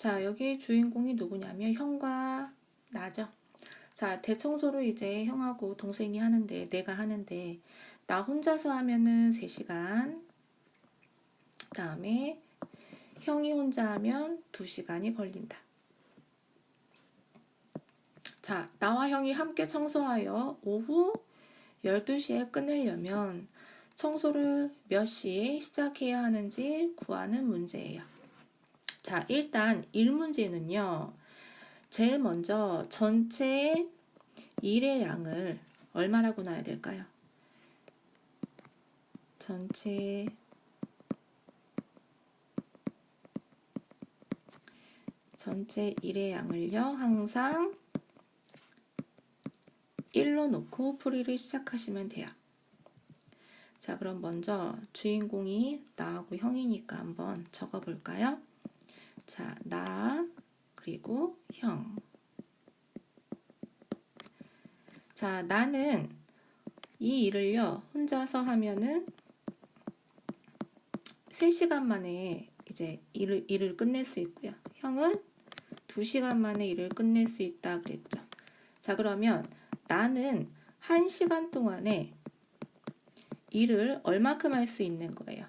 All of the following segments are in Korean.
자, 여기 주인공이 누구냐면 형과 나죠. 자, 대청소를 이제 형하고 동생이 하는데, 내가 하는데, 나 혼자서 하면은 3시간, 다음에 형이 혼자 하면 2시간이 걸린다. 자, 나와 형이 함께 청소하여 오후 12시에 끝내려면 청소를 몇 시에 시작해야 하는지 구하는 문제예요. 자, 일단 1문제는요. 제일 먼저 전체 일의 양을 얼마라고 놔야 될까요? 전체 일의 양을요. 항상 1로 놓고 풀이를 시작하시면 돼요. 자, 그럼 먼저 주인공이 나하고 형이니까 한번 적어볼까요? 자, 나 그리고 형. 자, 나는 이 일을요. 혼자서 하면은 3시간 만에 이제 일을 끝낼 수 있고요. 형은 2시간 만에 일을 끝낼 수 있다 그랬죠. 자, 그러면 나는 1시간 동안에 일을 얼마큼 할 수 있는 거예요?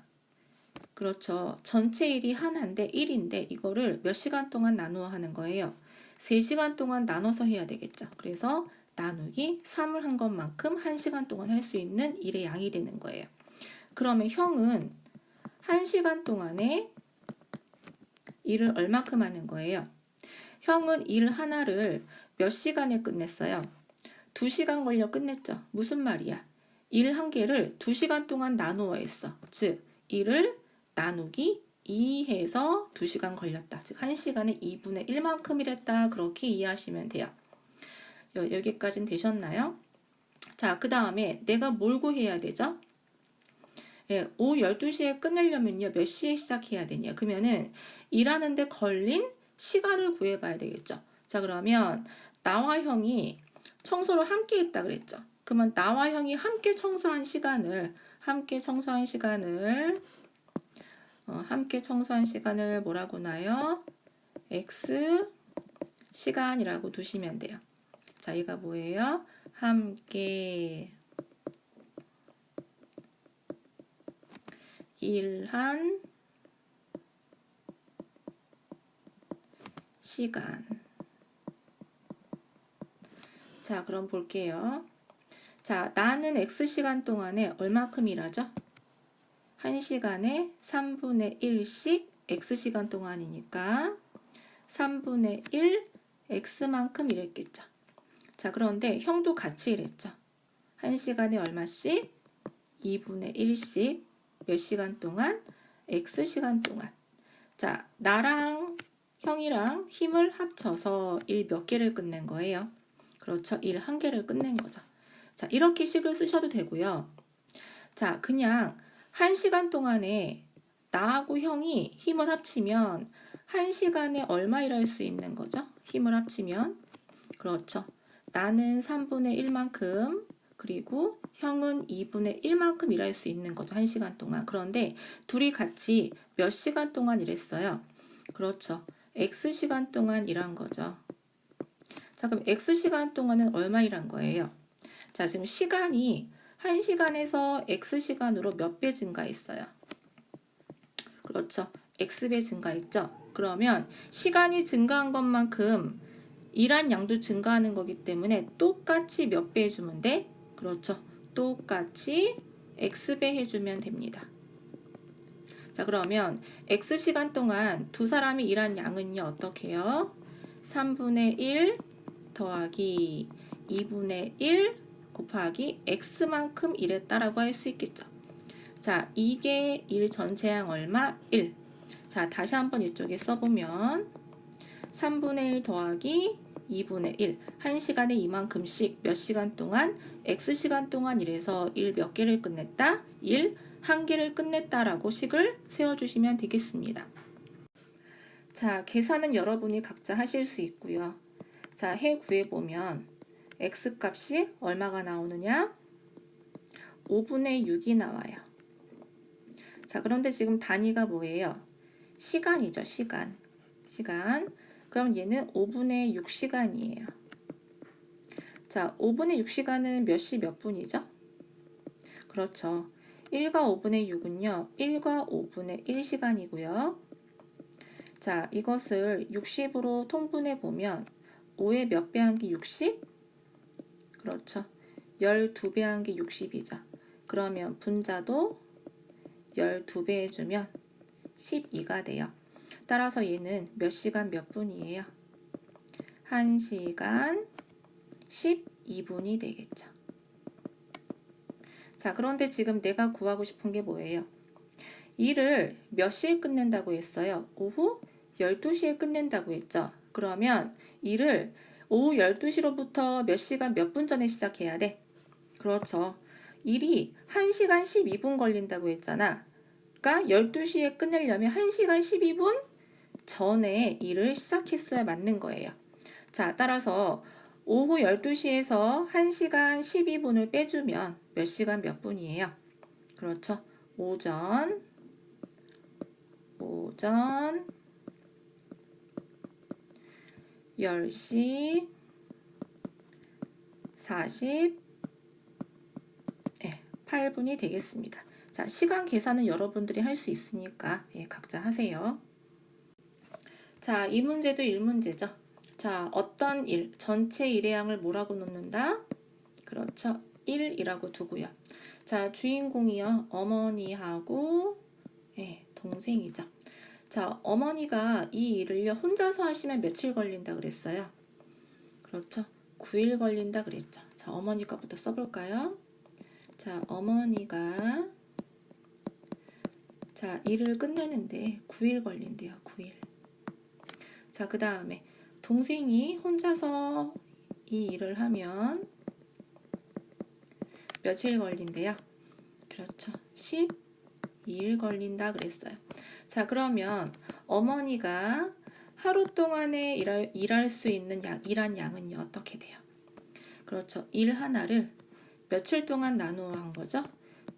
그렇죠. 전체 일이 하나인데 1인데 이거를 몇 시간 동안 나누어 하는 거예요. 3시간 동안 나눠서 해야 되겠죠. 그래서 나누기 3을 한 것만큼 1시간 동안 할 수 있는 일의 양이 되는 거예요. 그러면 형은 1시간 동안에 일을 얼마큼 하는 거예요? 형은 일 하나를 몇 시간에 끝냈어요? 2시간 걸려 끝냈죠. 무슨 말이야? 일 한 개를 2시간 동안 나누어 했어. 즉, 일을 나누기 2 해서 2시간 걸렸다. 즉, 1시간에 2분의 1만큼 일했다. 그렇게 이해하시면 돼요. 여기까지는 되셨나요? 자, 그 다음에 내가 뭘 구해야 되죠? 예, 오후 12시에 끝내려면요. 몇 시에 시작해야 되냐? 그러면은 일하는데 걸린 시간을 구해봐야 되겠죠. 자, 그러면 나와 형이 청소를 함께 했다 그랬죠. 그러면 나와 형이 함께 청소한 시간을 뭐라고 나요? X 시간이라고 두시면 돼요. 자, 이가 뭐예요? 함께 일한 시간. 자, 그럼 볼게요. 자, 나는 X시간 동안에 얼마큼 일하죠? 1시간에 3분의 1씩 X시간 동안이니까 3분의 1 X만큼 일했겠죠. 자, 그런데 형도 같이 일했죠. 1시간에 얼마씩? 2분의 1씩 몇 시간 동안? X시간 동안. 자, 나랑 형이랑 힘을 합쳐서 일 몇 개를 끝낸 거예요? 그렇죠. 일 한 개를 끝낸 거죠. 자, 이렇게 식을 쓰셔도 되고요. 자, 그냥 1시간 동안에 나하고 형이 힘을 합치면 1시간에 얼마 일할 수 있는 거죠? 힘을 합치면. 그렇죠. 나는 3분의 1만큼 그리고 형은 2분의 1만큼 일할 수 있는 거죠. 1시간 동안. 그런데 둘이 같이 몇 시간 동안 일했어요? 그렇죠. X시간 동안 일한 거죠. 자, 그럼 X시간 동안은 얼마 일한 거예요? 자, 지금 시간이 1시간에서 X시간으로 몇 배 증가했어요? 그렇죠. X배 증가했죠. 그러면 시간이 증가한 것만큼 일한 양도 증가하는 거기 때문에 똑같이 몇 배 해주면 돼? 그렇죠. 똑같이 X배 해주면 됩니다. 자, 그러면 X시간 동안 두 사람이 일한 양은요, 어떻게 해요? 3분의 1 더하기 2분의 1 곱하기 X만큼 일했다라고 할 수 있겠죠. 자, 이게 일 전체양 얼마? 1. 자, 다시 한번 이쪽에 써보면 3분의 1 더하기 2분의 1. 1시간에 이만큼씩 몇 시간 동안? X시간 동안 일해서 일 몇 개를 끝냈다? 일 한 개를 끝냈다라고 식을 세워주시면 되겠습니다. 자, 계산은 여러분이 각자 하실 수 있고요. 자, 해 구해보면 X값이 얼마가 나오느냐? 5분의 6이 나와요. 자, 그런데 지금 단위가 뭐예요? 시간이죠, 시간. 시간. 그럼 얘는 5분의 6시간이에요. 자, 5분의 6시간은 몇 시 몇 분이죠? 그렇죠. 1과 5분의 6은요. 1과 5분의 1시간이고요. 자, 이것을 60으로 통분해 보면 5의 몇 배 한 게 60? 그렇죠. 12배 한 게 60이죠. 그러면 분자도 12배 해주면 12가 돼요. 따라서 얘는 몇 시간 몇 분이에요? 1시간 12분이 되겠죠. 자, 그런데 지금 내가 구하고 싶은 게 뭐예요? 일을 몇 시에 끝낸다고 했어요? 오후 12시에 끝낸다고 했죠? 그러면 일을 오후 12시로부터 몇 시간 몇 분 전에 시작해야 돼? 그렇죠. 일이 1시간 12분 걸린다고 했잖아. 그러니까 12시에 끝내려면 1시간 12분 전에 일을 시작했어야 맞는 거예요. 자, 따라서 오후 12시에서 1시간 12분을 빼주면 몇 시간 몇 분이에요? 그렇죠. 오전 10시 48분이 되겠습니다. 자, 시간 계산은 여러분들이 할 수 있으니까 각자 하세요. 자, 이 문제도 1문제죠. 자, 어떤 일, 전체 일의 양을 뭐라고 놓는다? 그렇죠. 1이라고 두고요. 자, 주인공이요. 어머니하고 동생이죠. 자, 어머니가 이 일을요. 혼자서 하시면 며칠 걸린다 그랬어요? 그렇죠. 9일 걸린다 그랬죠. 자, 어머니 거부터 써볼까요? 자, 어머니가 자, 일을 끝내는데 9일 걸린대요. 9일. 자, 그 다음에 동생이 혼자서 이 일을 하면 며칠 걸린대요? 그렇죠. 12일 걸린다 그랬어요. 자, 그러면 어머니가 하루 동안에 일할 수 있는 일한 양은요, 어떻게 돼요? 그렇죠. 일 하나를 며칠 동안 나누어 한 거죠?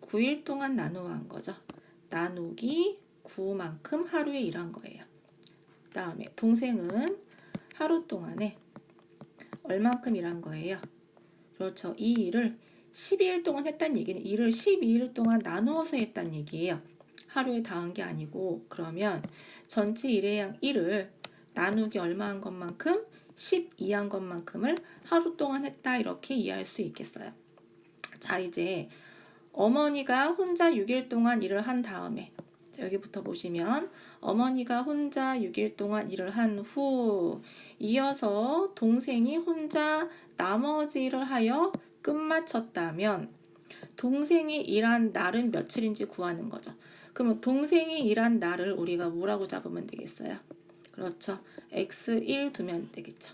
9일 동안 나누어 한 거죠. 나누기 9만큼 하루에 일한 거예요. 그 다음에 동생은 하루 동안에 얼만큼 일한 거예요? 그렇죠. 이 일을 12일 동안 했다는 얘기는 일을 12일 동안 나누어서 했다는 얘기예요. 하루에 다 한 게 아니고. 그러면 전체 일의 양 1을 나누기 얼마 한 것만큼 12한 것만큼을 하루 동안 했다, 이렇게 이해할 수 있겠어요. 자, 이제 어머니가 혼자 6일 동안 일을 한 다음에, 자, 여기부터 보시면 어머니가 혼자 6일 동안 일을 한 후 이어서 동생이 혼자 나머지 일을 하여 끝마쳤다면 동생이 일한 날은 며칠인지 구하는 거죠. 그러면 동생이 일한 날을 우리가 뭐라고 잡으면 되겠어요? 그렇죠. x1 두면 되겠죠.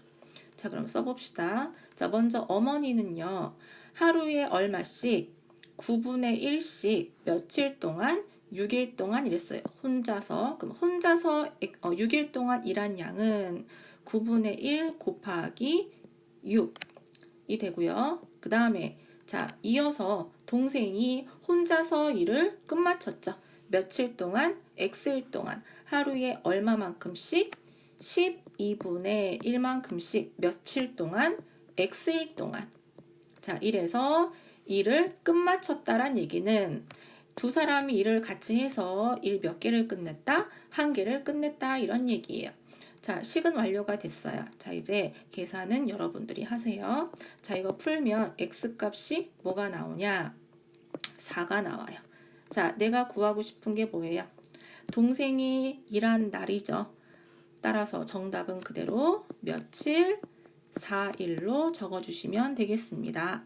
자, 그럼 써봅시다. 자, 먼저 어머니는요. 하루에 얼마씩 9분의 1씩 며칠 동안 6일 동안 일했어요. 혼자서. 그럼 혼자서 6일 동안 일한 양은 9분의 1 곱하기 6이 되고요. 그 다음에 자, 이어서 동생이 혼자서 일을 끝마쳤죠. 며칠 동안? x일 동안. 하루에 얼마만큼씩? 12분의 1만큼씩 며칠 동안? x일 동안. 자, 이래서 일을 끝마쳤다란 얘기는 두 사람이 일을 같이 해서 일 몇 개를 끝냈다? 한 개를 끝냈다, 이런 얘기예요. 자, 식은 완료가 됐어요. 자, 이제 계산은 여러분들이 하세요. 자, 이거 풀면 x값이 뭐가 나오냐? 4가 나와요. 자, 내가 구하고 싶은 게 뭐예요? 동생이 일한 날이죠. 따라서 정답은 그대로 며칠 4일로 적어주시면 되겠습니다.